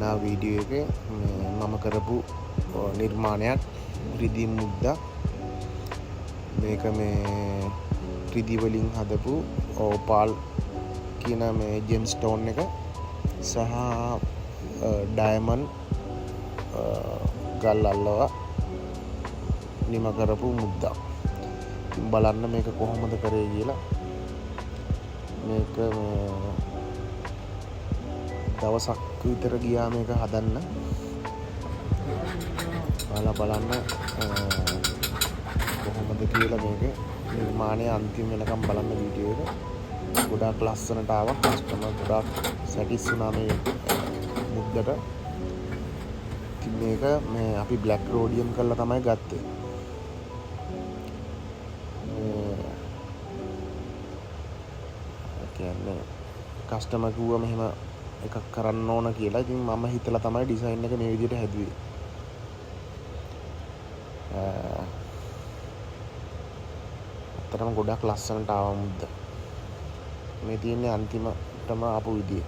නා වීඩියෝ එකේ මම කරපු නිර්මාණයක් රිදී මුද්දා. මේක මේ රිදී වලින් හදපු ඕපාල් කියන මේ ජෙම් ස්ටෝන් එක සහ ඩයමන්ඩ් ගල් අල්ලවා නිම කරපු මුද්දා. ඉතින් බලන්න මේක කොහොමද කරේ කියලා. මේක දවසක් විතර ගියා මේක හදන්න. බලන්න කොහොමද කියලා මේක නිර්මාණය අන්තිම වෙනකම් බලන්න වීඩියෝ එක. ගොඩාක් ලස්සනට ආවා. කස්ටමර් ගොඩාක් සැටිස් වුණා මේ මුද්දට. ඉතින් මේක මේ අපි බ්ලැක් රෝඩියම් කරලා තමයි ගත්තේ. කියන්නේ කස්ටමර් කිව්වා මෙහෙම එකක් කරන්න ඕන කියලා. ඉතින් මම හිතලා තමයි ඩිසයින් එක මේ විදිහට හැදුවේ. අතරම ගොඩක් ලස්සනට ආවා මුද්ද. මේ තියෙන්නේ අන්තිමටම ආපු විදිය.